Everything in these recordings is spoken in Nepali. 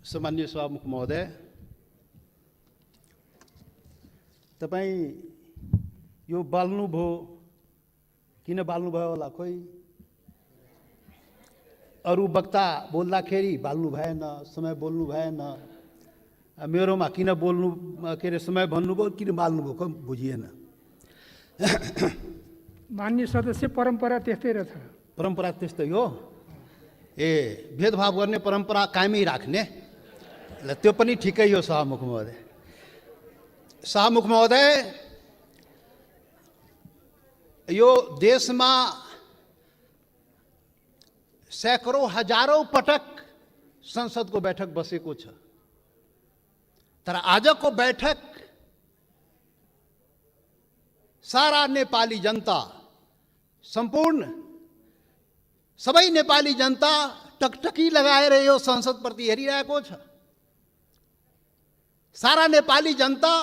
सामान्य सभामुख महोदय, तपाईँ यो बाल्नुभयो, किन बाल्नुभयो होला? खोइ अरू वक्ता बोल्दाखेरि बाल्नु भएन, समय बोल्नु भएन, मेरोमा किन बोल्नु के अरे समय भन्नुभयो, किन बाल्नुभयो खोइ बुझिएन। मान्य सदस्य, परम्परा त्यस्तै रहेछ। परम्परा त्यस्तै हो। भेदभाव गर्ने परम्परा कायमै राख्ने, ल त्यो पनि ठिकै हो। सभामुख महोदय, सभामुख महोदय, यो देशमा सैकड़ों हजारौं पटक संसदको बैठक बसेको छ, तर आजको बैठक सारा नेपाली जनता, सम्पूर्ण सबै नेपाली जनता टकटकी लगाएर यो संसदप्रति हेरिरहेको छ। सारा नेपाली जनता,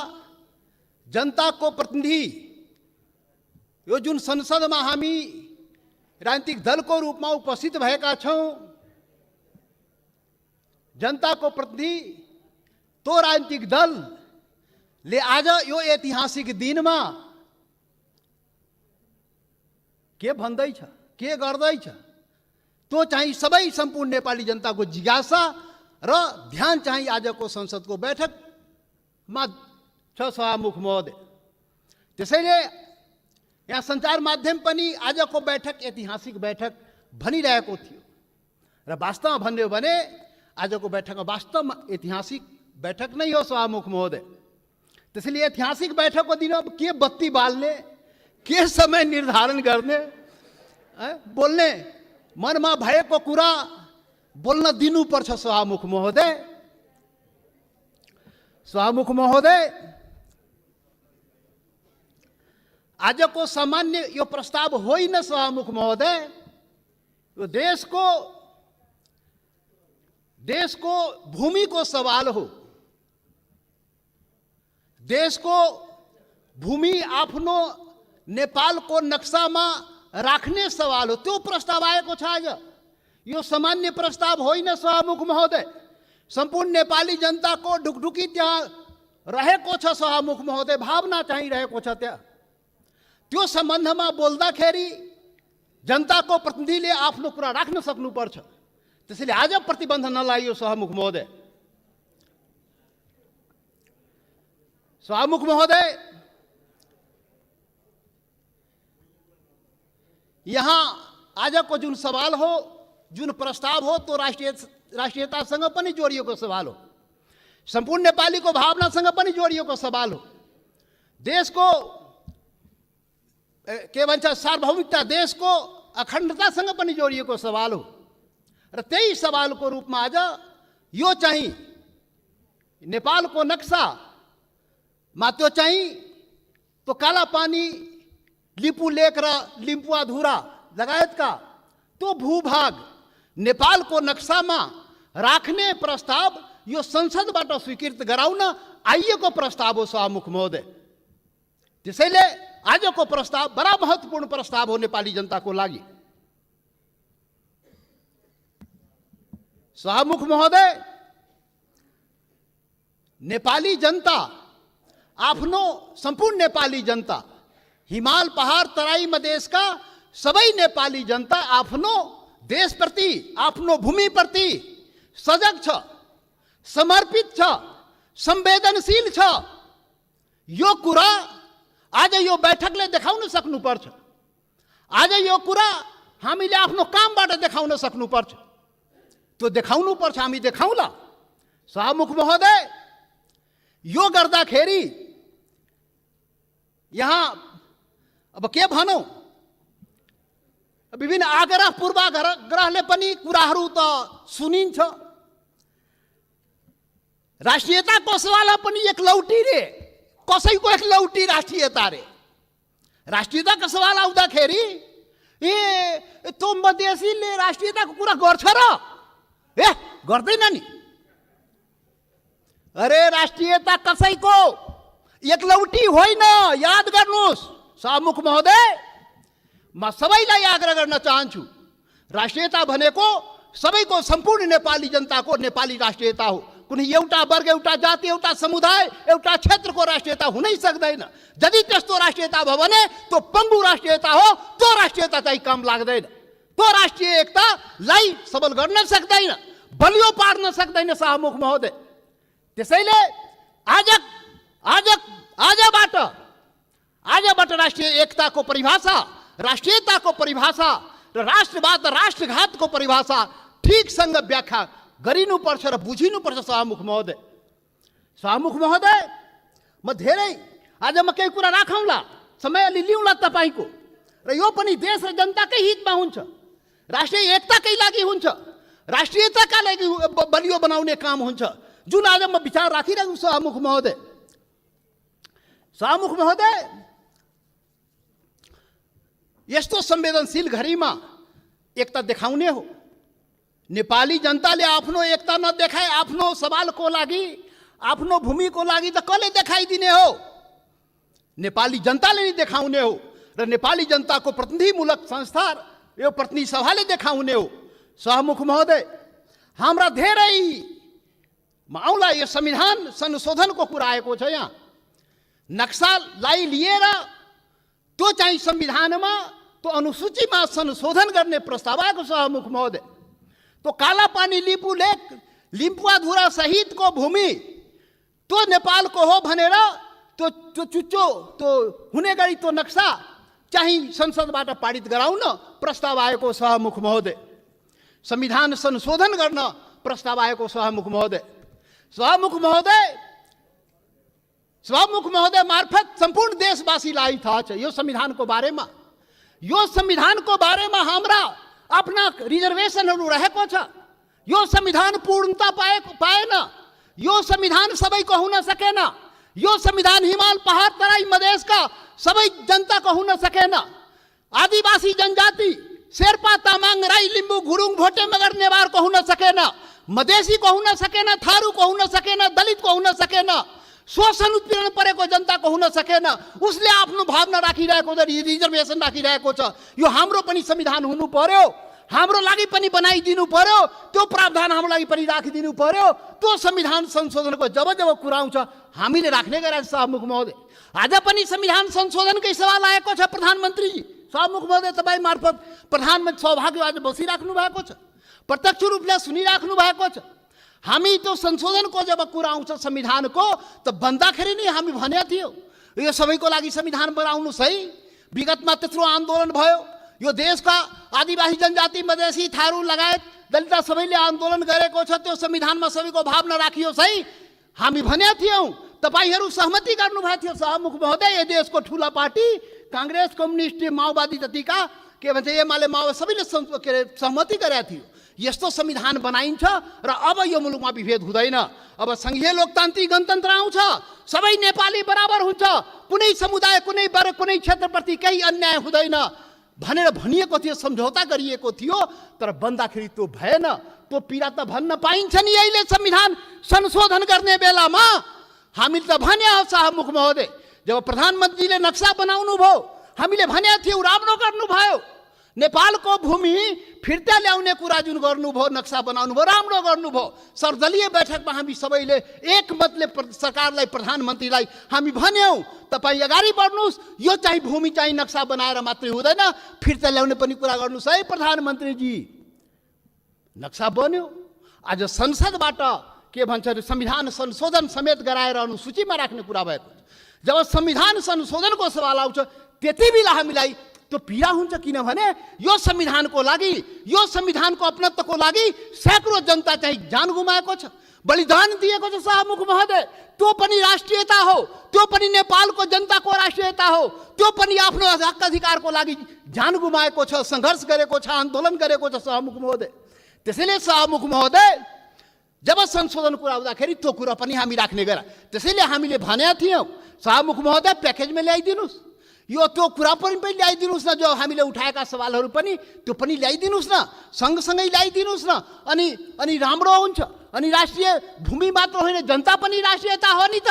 जनताको प्रतिनिधि, यो जुन संसदमा हामी राजनीतिक दलको रूपमा उपस्थित भएका छौं, जनताको प्रतिनिधि तो राजनीतिक दलले आज यो ऐतिहासिक दिनमा के भन्दैछ, के गर्दैछ, त्यो चाहिँ सबै सम्पूर्ण नेपाली जनताको जिज्ञासा र ध्यान चाहिँ आजको संसदको बैठकमा छ। सभामुख महोदय, त्यसैले यहाँ सञ्चार माध्यम पनि आजको बैठक ऐतिहासिक बैठक भनिरहेको थियो र वास्तवमा भन्यो भने आजको बैठकमा वास्तवमा ऐतिहासिक बैठक नै हो। सभामुख महोदय, त्यसैले ऐतिहासिक बैठकको दिन अब के बत्ती बाल्ने, के समय निर्धारण गर्ने, बोल्ने मनमा भएको कुरा बोल्न दिनुपर्छ। सभामुख महोदय, सभामुख महोदय, आजको सामान्य यो प्रस्ताव होइन। सभामुख महोदय, यो देशको भूमिको सवाल हो। देशको भूमि आफ्नो नेपालको नक्सामा राख्ने सवाल हो, त्यो प्रस्ताव आएको छ आज। यो सामान्य प्रस्ताव होइन। सभामुख महोदय, सम्पूर्ण नेपाली जनताको ढुकढुकी त्यहाँ रहेको छ। सभामुख महोदय, भावना चाहिँ रहेको छ त्यहाँ। त्यो सम्बन्धमा बोल्दाखेरि जनताको प्रतिनिधिले आफ्नो कुरा राख्न सक्नुपर्छ। त्यसैले आज प्रतिबन्ध नलागियो। सभामुख महोदय, सभामुख महोदय, यहाँ आजको जुन सवाल हो, जुन प्रस्ताव हो, तो राष्ट्रियतासँग पनि जोडिएको सवाल हो, सम्पूर्ण नेपालीको भावनासँग पनि जोडिएको सवाल हो, देशको के भन्छ सार्वभौमिकता, देशको अखण्डतासँग पनि जोडिएको सवाल हो। र त्यही सवालको रूपमा आज यो चाहिँ नेपालको नक्सामा त्यो चाहिँ तो कालापानी, लिपु लेक र लिम्पुवाधुरा लगायतका त्यो भूभाग नेपालको नक्सामा राख्ने प्रस्ताव यो संसदबाट स्वीकृत गराउन आइएको प्रस्ताव हो। सभामुख महोदय, त्यसैले आजको प्रस्ताव बडा महत्त्वपूर्ण प्रस्ताव हो नेपाली जनताको लागि। सभामुख महोदय, नेपाली जनता आफ्नो, सम्पूर्ण नेपाली जनता, हिमाल पहाड तराई मधेसका सबै नेपाली जनता आफ्नो देशप्रति, आफ्नो भूमिप्रति सजग छ, समर्पित छ, संवेदनशील छ। यो कुरा आज यो बैठकले देखाउन सक्नुपर्छ। आज यो कुरा हामीले आफ्नो कामबाट देखाउन सक्नुपर्छ। त्यो देखाउनुपर्छ, हामी देखाउला। सभामुख महोदय, यो गर्दाखेरि यहाँ अब के भनौँ, विभिन्न आग्रह पूर्वाग्रहले पनि कुराहरू त सुनिन्छ। राष्ट्रियताको सवाल पनि एक लौटी रे, कसैको एक लौटी राष्ट्रियता रे। राष्ट्रियताको सवाल आउँदाखेरि त्यो मधेसीले राष्ट्रियताको कुरा गर्छ र? गर्दैन नि। अरे राष्ट्रियता कसैको एक लौटी होइन, याद गर्नुहोस्। सभामुख महोदय, म सबैलाई आग्रह गर्न चाहन्छु, राष्ट्रियता भनेको सबैको, सम्पूर्ण नेपाली जनताको नेपाली राष्ट्रियता हो। कुनै एउटा वर्ग, एउटा जाति, एउटा समुदाय, एउटा क्षेत्रको राष्ट्रियता हुनै सक्दैन। यदि त्यस्तो राष्ट्रियता भयो भने त्यो पङ्गु राष्ट्रियता हो, त्यो राष्ट्रियता चाहिँ काम लाग्दैन। त्यो राष्ट्रिय एकतालाई सबल गर्न सक्दैन, बलियो पार्न सक्दैन शाहमुख महोदय। त्यसैले आजबाट राष्ट्रिय एकताको परिभाषा, राष्ट्रियताको परिभाषा र राष्ट्रवाद र राष्ट्रघातको परिभाषा ठिकसँग व्याख्या गरिनुपर्छ र बुझिनुपर्छ शाहमुख महोदय। शाहमुख महोदय, म धेरै आज म केही कुरा राखौँला, समय अलि लिउँला तपाईँको, र यो पनि देश र जनताकै हितमा हुन्छ, राष्ट्रिय एकताकै लागि हुन्छ, राष्ट्रियताका लागि बलियो बनाउने काम हुन्छ, जुन आज म विचार राखिरहेको छु शाहमुख महोदय। शाहमुख महोदय, यस्तो संवेदनशील घडीमा एकता देखाउने हो। नेपाली जनताले आफ्नो एकता नदेखाए आफ्नो सवालको लागि, आफ्नो भूमिको लागि त कसले देखाइदिने हो? नेपाली जनताले नै देखाउने हो र नेपाली जनताको प्रतिनिधिमूलक संस्था, यो प्रतिनिधि सभाले देखाउने हो। शाहमुख महोदय, हाम्रा धेरै आउला यो संविधान संशोधनको कुरा आएको छ। यहाँ नक्सालाई लिएर त्यो चाहिँ संविधानमा, त्यो अनुसूचीमा संशोधन गर्ने प्रस्ताव आएको शाहमुख महोदय। तो कालापानी लिपु लेक, लिम्पुवाधुरा सहितको भूमि त्यो नेपालको हो भनेर त्यो चुच्चो त्यो हुने गरी त्यो नक्सा चाहिँ संसदबाट पारित गराउन प्रस्ताव आएको शाहमुख महोदय। संविधान संशोधन गर्न प्रस्ताव आएको शाहमुख महोदय। शाहमुख महोदय मार्फत सम्पूर्ण देशवासीलाई थाहा छ यो संविधानको बारेमा। यो संविधानको बारेमा हाम्रा आफ्ना रिजर्वेसनहरू रहेको छ। यो संविधान पूर्णता पाएन। यो संविधान सबैको हुन सकेन। यो संविधान हिमाल, पहाड, तराई, मधेसका सबै जनताको हुन सकेन। आदिवासी जनजाति शेर्पा, तामाङ, राई, लिम्बू, गुरुङ, भोटे, मगर, नेवारको हुन सकेन। मधेसीको हुन सकेन, थारूको हुन सकेन, दलितको हुन सकेन, शोषण उत्पीडन परेको जनताको हुन सकेन। उसले आफ्नो भावना राखिरहेको छ, रिजर्भेसन राखिरहेको छ। यो हाम्रो पनि संविधान हुनु पर्यो, हाम्रो लागि पनि बनाइदिनु पर्यो, त्यो प्रावधान हाम्रो लागि पनि राखिदिनु पर्यो। त्यो संविधान संशोधनको जब कुरा आउँछ हामीले राख्ने गरेका शाहमुख महोदय। आज पनि संविधान संशोधनकै सवाल आएको छ प्रधानमन्त्रीजी। शाहमुख महोदय, तपाईँ मार्फत प्रधानमन्त्री सौभाग्य आज बसिराख्नु भएको छ, प्रत्यक्ष रूपले सुनिराख्नु भएको छ। हामी त्यो संशोधनको जब कुरा आउँछ संविधानको, त भन्दाखेरि नै हामी भनेको थियो यो सबैको लागि संविधान बनाउनुहोस् है। विगतमा त्यत्रो आन्दोलन भयो, यो देशका आदिवासी जनजाति, मधेसी, थारू लगायत दलित सबैले आन्दोलन गरेको छ। त्यो संविधानमा सबैको भावना राखियोस् है हामी भनेका थियौँ। तपाईँहरू सहमति गर्नुभएको थियो शाहमुख महोदय। यो देशको ठुला पार्टी काङ्ग्रेस, कम्युनिस्ट, माओवादी जतिका के भन्छ एमाले, माओवादी सबैले सहमति गरेका थियो। यस्तो संविधान बनाइन्छ र अब यो मुलुकमा विभेद हुँदैन। अब संघीय लोकतान्त्रिक गणतन्त्र आउँछ, सबै नेपाली बराबर हुन्छ, कुनै समुदाय, कुनै वर्ग, कुनै क्षेत्रप्रति केही अन्याय हुँदैन भनेर भनिएको थियो, सम्झौता गरिएको थियो। तर बन्दाखेरि त्यो भएन। त्यो पीडा त भन्न पाइन्छ नि अहिले संविधान संशोधन गर्ने बेलामा। हामीले त भने हो शाहमुख महोदय, जब प्रधानमन्त्रीले नक्सा बनाउनु भयो हामीले भनेको थियौँ राम्रो गर्नुभयो। नेपालको भूमि फिर्ता ल्याउने कुरा जुन गर्नुभयो, नक्सा बनाउनु भयो, राम्रो गर्नुभयो। सर्वदलीय बैठकमा हामी सबैले एकमतले सरकारलाई, प्रधानमन्त्रीलाई हामी भन्यौँ तपाईँ अगाडि बढ्नुहोस्, यो चाहिँ भूमि चाहिँ नक्सा बनाएर मात्रै हुँदैन, फिर्ता ल्याउने पनि कुरा गर्नुहोस् है प्रधानमन्त्रीजी। नक्सा बन्यो। आज संसदबाट के भन्छ संविधान संशोधन समेत गराएर अनुसूचीमा राख्ने कुरा भएको छ। जब संविधान संशोधनको सवाल आउँछ त्यति बेला हामीलाई त्यो पीडा हुन्छ, किनभने यो संविधानको लागि, यो संविधानको अपनत्वको लागि सैकड़ों जनता चाहिँ जान गुमाएको छ, बलिदान दिएको छ शाहमुख महोदय। त्यो पनि राष्ट्रियता हो, त्यो पनि नेपालको जनताको राष्ट्रियता हो, त्यो पनि आफ्नो हक अधिकारको लागि जान गुमाएको छ, सङ्घर्ष गरेको छ, आन्दोलन गरेको छ शाहमुख महोदय। त्यसैले शाहमुख महोदय, जब संशोधन कुरा आउँदाखेरि त्यो कुरा पनि हामी राख्ने गरा। त्यसैले हामीले भनेका थियौँ शाहमुख महोदय प्याकेजमा ल्याइदिनुहोस्, यो त्यो कुरा पनि ल्याइदिनुहोस् न, जो हामीले उठाएका सवालहरू पनि त्यो पनि ल्याइदिनुहोस् न, सँगसँगै ल्याइदिनुहोस् न। अनि राम्रो हुन्छ। अनि राष्ट्रिय भूमि मात्र होइन, जनता पनि राष्ट्रियता हो नि त।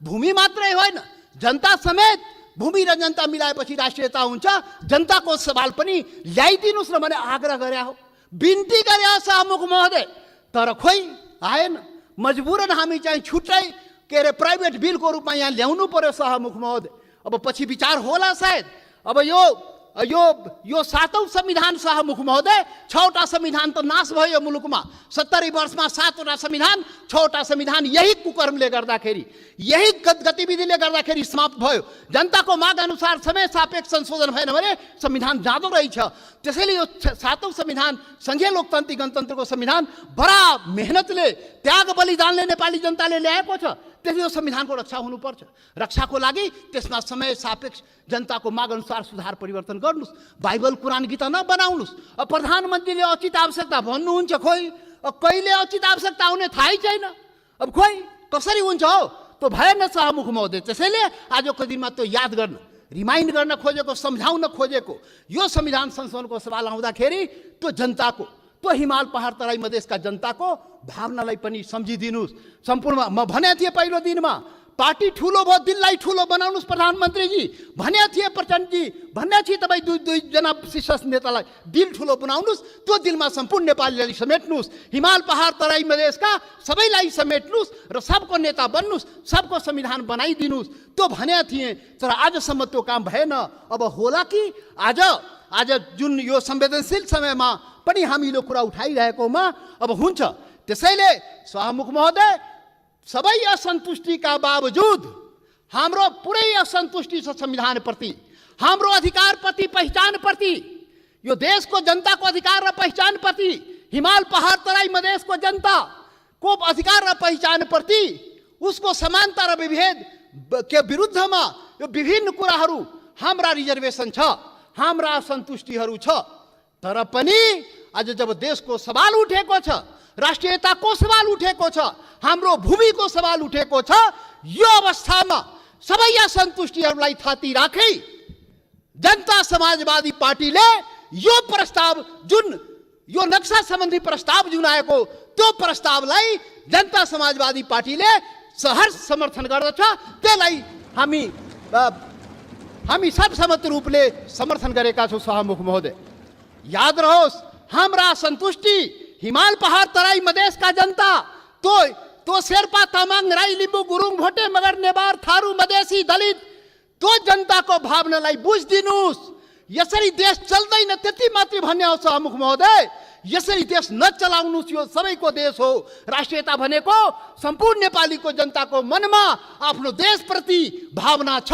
भूमि मात्रै होइन, जनता समेत, भूमि र जनता मिलाएपछि राष्ट्रियता हुन्छ। जनताको सवाल पनि ल्याइदिनुहोस् न भने आग्रह गरे हो, बिन्ती गरे हो शाहमुख महोदय। तर खोइ आएन। मजबुरन हामी चाहिँ छुट्टै के अरे प्राइभेट बिलको रूपमा यहाँ ल्याउनु पर्यो सभामुख महोदय। अब पछि विचार होला सायद। अब यो 7औं संविधान सभामुख महोदय, 6वटा संविधान त नाश भयो मुलुकमा। 70 वर्षमा 7वटा संविधान, 6वटा संविधान यही कुकर्मले गर्दाखेरि, यही गतिविधिले गर्दाखेरि समाप्त भयो। जनताको माग अनुसार समय सापेक्ष संशोधन भएन भने संविधान जाँदो रहेछ। त्यसैले यो 7औं संविधान, संघीय लोकतान्त्रिक गणतन्त्रको संविधान बडा मेहनतले, त्याग बलिदानले नेपाली जनताले ल्याएको छ। त्यसले यो संविधानको रक्षा हुनुपर्छ। रक्षाको लागि त्यसमा समय सापेक्ष जनताको माग अनुसार सुधार परिवर्तन गर्नुस्। बाइबल कुरान गीता नबनाउनुस्। अब प्रधानमन्त्रीले उचित आवश्यकता भन्नुहुन्छ, खोइ कहिले उचित आवश्यकता आउने थाहै छैन। अब खोइ कसरी हुन्छ हो, त्यो भएन सभामुख महोदय। त्यसैले आजको दिनमा त्यो याद गर्न, रिमाइन्ड गर्न खोजेको, सम्झाउन खोजेको यो संविधान संशोधनको सवाल आउँदाखेरि त्यो जनताको, त्यो हिमाल पहाड तराई मधेसका जनताको भावनालाई पनि सम्झिदिनुहोस्। सम्पूर्ण म भने थिएँ पहिलो दिनमा, पार्टी ठुलो भयो, दिललाई ठुलो बनाउनुहोस् प्रधानमन्त्रीजी भने थिए, प्रचण्डजी भन्ने थिए। तपाईँ दुईजना शीर्ष नेतालाई दिल ठुलो बनाउनुहोस्। त्यो दिलमा सम्पूर्ण नेपालीलाई समेट्नुहोस्, हिमाल पहाड तराई मधेसका सबैलाई समेट्नुहोस् र सबको नेता बन्नुहोस्, सबको संविधान बनाइदिनुहोस्। त्यो भने थिएँ, तर आजसम्म त्यो काम भएन। अब होला कि आज जुन यो संवेदनशील समयमा पनि हामीले कुरा उठाइरहेकोमा अब हुन्छ। त्यसैले सभामुख महोदय, सबै असन्तुष्टिका बावजुद हाम्रो पुरै असन्तुष्टि छ संविधानप्रति, हाम्रो अधिकारप्रति, पहिचानप्रति, यो देशको जनताको अधिकार र पहिचानप्रति, हिमाल पहाड तराई मधेसको जनताको अधिकार र पहिचानप्रति, उसको समानता र विभेद के विरुद्धमा यो विभिन्न कुराहरू, हाम्रा रिजर्भेसन छ, हाम्रा असन्तुष्टिहरू छ। तर पनि आज जब देशको सवाल उठेको छ, राष्ट्रियताको सवाल उठेको छ, हाम्रो भूमिको सवाल उठेको छ, यो अवस्थामा सबै असन्तुष्टिहरूलाई थाती राखी जनता समाजवादी पार्टीले यो प्रस्ताव, जुन यो नक्सा सम्बन्धी प्रस्ताव जुन आएको, त्यो प्रस्तावलाई जनता समाजवादी पार्टीले सहर्ष समर्थन गर्दछ। त्यसलाई हामी सर्वसम्मत रूपले समर्थन गरेका छौँ सभामुख महोदय। याद रहोस्, हाम्रा असन्तुष्टि हिमाल पहाड तराई मधेसका जनता, तो शेर्पा तामाङ राई लिम्बू गुरुङ भोटे मगर नेवार थारू मधेसी दलित, त्यो जनताको भावनालाई बुझिदिनुहोस्। यसरी देश चल्दैन त्यति मात्रै भन्ने हो सभामुख महोदय। यसरी देश नचलाउनुहोस्, यो सबैको देश हो। राष्ट्रियता भनेको सम्पूर्ण नेपालीको जनताको मनमा आफ्नो देशप्रति भावना छ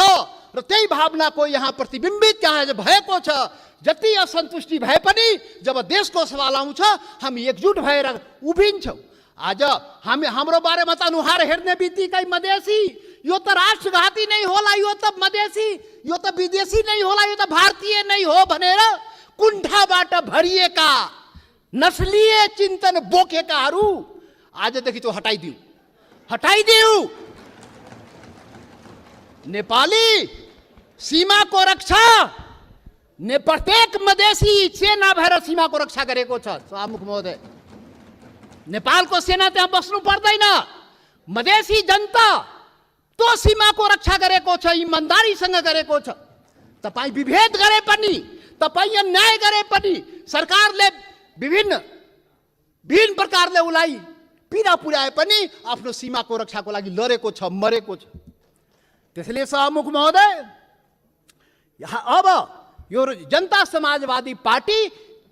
र त्यही भावनाको यहाँ प्रतिबिम्बित यहाँ भएको छ। जति असन्तुष्टि भए पनि जब देशको सवाल आउँछ हामी एकजुट भएर उभिन्छौँ। आज हाम्रो बारेमा त अनुहार हेर्ने बित्तिकै मधेसी, यो त राष्ट्रघाती नै होला, यो त मधेसी, यो त विदेशी नै होला, यो त भारतीय नै हो भनेर कुण्ठाबाट भरिएका नस्लीय चिन्तन बोकेकाहरू आजदेखि त्यो हटाइदिऊ। नेपाली सीमाको रक्षा प्रत्येक मधेसी सेना भएर सीमाको रक्षा गरेको छ सभामुख महोदय। नेपालको सेना त्यहाँ बस्नु पर्दैन, मधेसी जनता त्यो सीमाको रक्षा गरेको छ, इमान्दारीसँग गरेको छ। तपाईँ विभेद गरे पनि, तपाईँ अन्याय गरे पनि, सरकारले विभिन्न प्रकारले उसलाई पीडा पुर्याए पनि आफ्नो सीमाको रक्षाको लागि लडेको छ, मरेको छ। त्यसैले सभामुख महोदय, अब यो जनता समाजवादी पार्टी,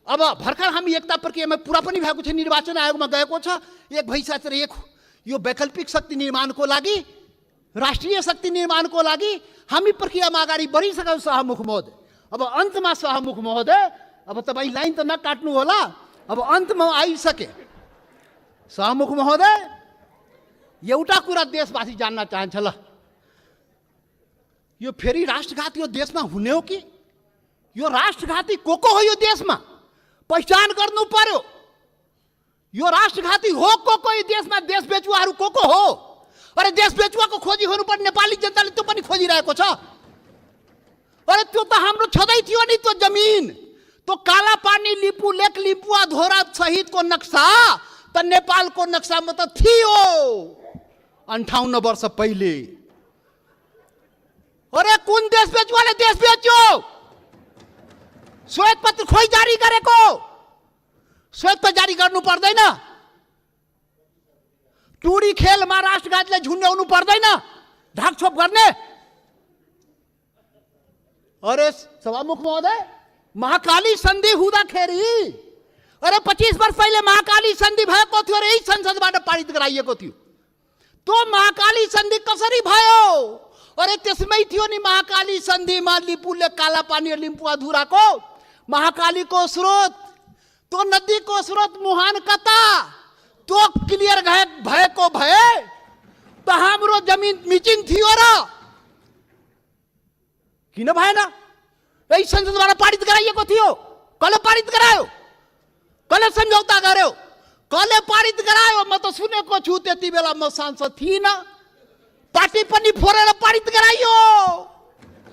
अब भर्खर हामी एकता प्रक्रियामा पुरा पनि भएको छ, निर्वाचन आयोगमा गएको छ, एक भइसकेर यो वैकल्पिक शक्ति निर्माणको लागि, राष्ट्रिय शक्ति निर्माणको लागि हामी प्रक्रियामा अगाडि बढिसक्यौँ सभामुख महोदय। अब अन्तमा सभामुख महोदय, अब तपाईँ लाइन त नकाट्नु होला, अब अन्तमा आइसके। सभामुख महोदय, एउटा कुरा देशवासी जान्न चाहन्छ, ल यो फेरि राष्ट्रघाती यो देशमा हुने हो कि? यो राष्ट्रघाती को हो यो देशमा? पहिचान गर्नु पर्यो। यो राष्ट्रघाती हो को यो देशमा? देश बेचुवाहरू को हो? अरे देश बेचुवाको खोजी हुनुपर्ने नेपाली जनताले त्यो पनि खोजिरहेको छ। अरे त्यो त हाम्रो छँदै थियो नि, त्यो जमिन, त्यो काला पानी लिपु लेक लिपुवा धोरा सहितको नक्सा त नेपालको नक्सामा त थियो 58 वर्ष पहिले। अरे कुन देश बेचुवाले देश बेच्यो? श्वेत पत्र खोइ जारी गरेको? श्वेत पत्र जारी गर्नु पर्दैन? टुरी खेलमा राष्ट्रघातलाई झुन्ड्याउनु पर्दैन, ढाकछोप गर्ने। अरे सभामुख महोदय, महाकाली सन्धि हुँदाखेरि, अरे 25 वर्ष पहिले महाकाली सन्धि भएको थियो र यही संसदबाट पारित गराइएको थियो। त्यो महाकाली सन्धि कसरी भयो? अरे त्यसमै थियो नि महाकाली सन्धिमा लिपुले काला पानी लिम्पुवाधुराको महाकालीको स्रोत, त्यो नदीको स्रोत मुहान कता, त्यो क्लियर भएको भए त हाम्रो जमिन मिचिन थियो र किन भएन? यही संसदबाट पारित गराइएको थियो। कसले पारित गरायो? कसले सम्झौता गर्यो? कसले पारित गरायो? म त सुनेको छु, त्यति बेला म सांसद थिइनँ। पार्टी पनि फोरेर पारित गराइयो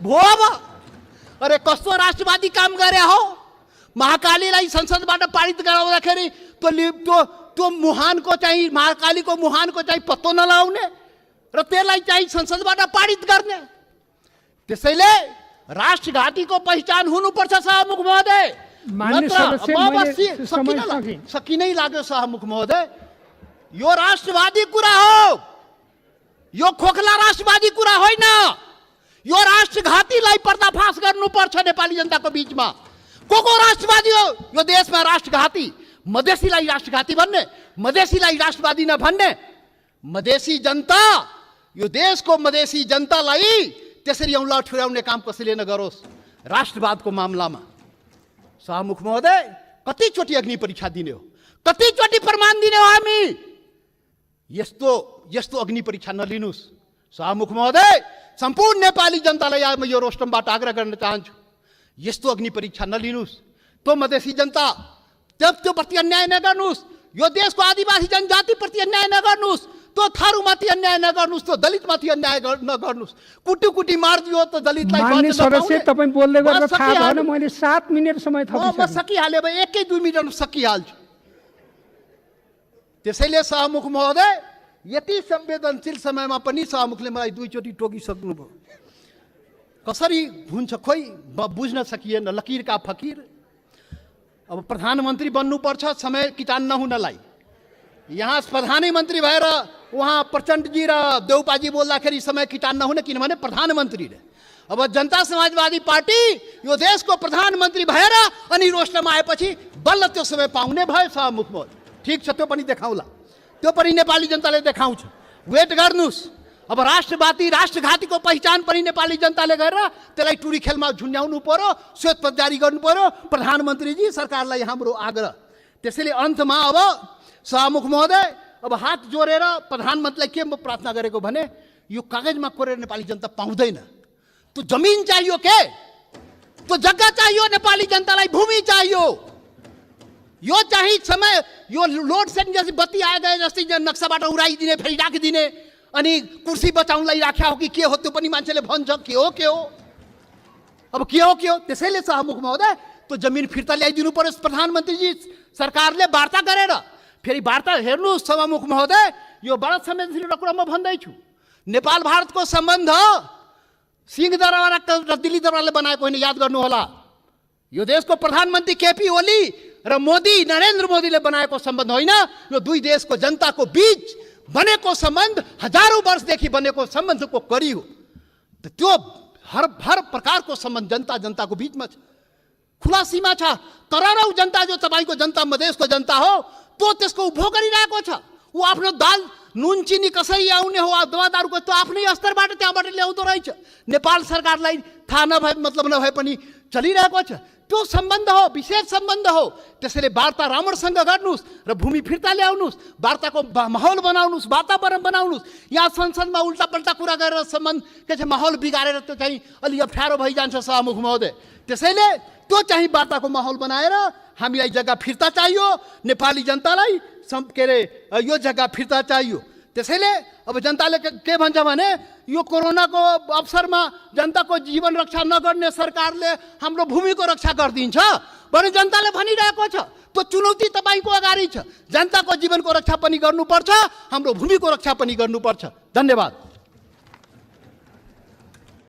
भो। अब अरे कस्तो राष्ट्रवादी काम गरे हो? महाकालीलाई संसदबाट पारित गराउँदाखेरि त्यो मुहानको चाहिँ, महाकालीको मुहानको चाहिँ पत्तो नलाउने र त्यसलाई चाहिँ संसदबाट पारित गर्ने। त्यसैले राष्ट्रघातीको पहिचान हुनुपर्छ सभामुख महोदय। सकिनै लाग्यो सभामुख महोदय। यो राष्ट्रवादी कुरा हो, यो खोखला राष्ट्रवादी कुरा होइन। यो राष्ट्रघातीलाई पर्दाफास गर्नुपर्छ नेपाली जनताको बीचमा। को राष्ट्रवादी हो यो देशमा? राष्ट्रघाती। मधेसीलाई राष्ट्रघाती भन्ने, मधेसीलाई राष्ट्रवादी नभन्ने। मधेसी जनता, यो देशको मधेसी जनतालाई त्यसरी औँला ठुर्याउने काम कसैले नगरोस् राष्ट्रवादको मामलामा। सभामुख महोदय, कतिचोटि अग्नि परीक्षा दिने हो, कतिचोटि प्रमाण दिने हो हामी? यस्तो अग्नि परीक्षा नलिनुस् सभामुख महोदय। सम्पूर्ण नेपाली जनतालाई म यो रोस्टमबाट आग्रह गर्न चाहन्छु, यस्तो अग्नि परीक्षा नलिनुस्। त्यो मधेसी जनता त्यो प्रति अन्याय नगर्नुस्, यो देशको आदिवासी जनजातिप्रति अन्याय नगर्नुस्, त्यो थारूमाथि अन्याय नगर्नुस्, त्यो दलितमाथि अन्याय नगर्नुस्। कुटी मारिदियो त दलितलाई। माननीय सदस्य, तपाईँ बोल्दै गर्दा थाहा भएन, मैले 7 मिनेट समय थपिसकेँ। म सकिहालेँ, 1-2 मिनटमा सकिहाल्छु। त्यसैले सभामुख महोदय, यति संवेदनशील समयमा पनि सभामुखले मलाई 2 चोटि टोकिसक्नुभयो। कसरी हुन्छ खोइ बुझ्न सकिएन। लकीर का फकीर। अब प्रधानमन्त्री बन्नुपर्छ समय किटान नहुनलाई। यहाँ प्रधानमन्त्री भएर उहाँ प्रचण्डजी र देउपाजी बोल्दाखेरि समय किटान नहुने, किनभने प्रधानमन्त्री रे। अब जनता समाजवादी पार्टी यो देशको प्रधानमन्त्री भएर अनि रोस्टरमा आएपछि बल्ल त्यो समय पाउने भयो सभामुख महोदय। ठिक छ, त्यो पनि देखाउला, त्यो पनि नेपाली जनताले देखाउँछ। वेट गर्नुस्। अब राष्ट्रघातीको पहिचान पनि नेपाली जनताले गरेर त्यसलाई टुरी खेलमा झुन्ड्याउनु पर्यो, श्वेतपत्र जारी गर्नु पर्यो। प्रधानमन्त्रीजी, सरकारलाई हाम्रो आग्रह। त्यसैले अन्तमा अब सभामुख महोदय, अब हात जोडेर प्रधानमन्त्रीलाई के म प्रार्थना गरेको भने, यो कागजमा कोरेर नेपाली जनता पाउँदैन। त्यो जमिन चाहियो के? त्यो जग्गा चाहियो नेपाली जनतालाई, भूमि चाहियो। यो चाहिँ समय, यो लोड सेडिङ जस्तै बत्ती आए गए जस्तै नक्साबाट उडाइदिने, फेरि राखिदिने, अनि कुर्सी बचाउनलाई राख्या हो कि के हो त्यो पनि मान्छेले भन्छ। के हो अब के हो? त्यसैले सभामुख महोदय, त्यो जमिन फिर्ता ल्याइदिनु पर्यो। प्रधानमन्त्रीजी सरकारले वार्ता गरेर, फेरि वार्ता हेर्नुहोस् सभामुख महोदय, यो बडा संवेदनशील कुरा म भन्दैछु। नेपाल भारतको सम्बन्ध सिंहदरबार र दिल्ली दरबारले बनाएको होइन, याद गर्नुहोला। यो देशको प्रधानमन्त्री केपी ओली र मोदी, नरेन्द्र मोदीले बनाएको सम्बन्ध होइन। यो दुई देशको जनताको बीच बनेको सम्बन्ध, हजारौं वर्षदेखि बनेको सम्बन्धको कडी हो। त्यो हर प्रकारको सम्बन्ध जनताको बीचमा छ, खुला सीमा छ। करोडौं जनता जो तपाईको जनता, मधेसको जनता हो, त्यो त्यसको उपभोग गरिरहेको छ। ऊ आफ्नो दाल नुन चिनी कसरी आउने हो, दवा दारूको त्यो आफ्नै स्तरबाट त्यहाँबाट ल्याउँदो रहेछ। नेपाल सरकारलाई थाहा नभए मतलब नभए पनि चलिरहेको छ। त्यो सम्बन्ध हो, विशेष सम्बन्ध हो। त्यसैले वार्ता राम्रोसँग गर्नुस् र भूमि फिर्ता ल्याउनुस्, वार्ताको माहौल बनाउनुस्, वातावरण बनाउनुस्। यहाँ संसदमा उल्टापल्टा कुरा गरेर सम्बन्ध के छ माहौल बिगारेर त्यो चाहिँ अलि अप्ठ्यारो भइजान्छ सभामुख महोदय। त्यसैले त्यो चाहिँ वार्ताको माहौल बनाएर हामीलाई जग्गा फिर्ता चाहियो, नेपाली जनतालाई के अरे यो जग्गा फिर्ता चाहियो। त्यसैले अब जनताले के भन्छ भने, यो कोरोनाको अवसरमा जनताको जीवन रक्षा नगर्ने सरकारले हाम्रो भूमिको रक्षा गरिदिन्छ भने जनताले भनिरहेको छ। त्यो चुनौती तपाईको अगाडि छ। जनताको जीवनको रक्षा पनि गर्नुपर्छ, हाम्रो भूमिको रक्षा पनि गर्नुपर्छ। धन्यवाद।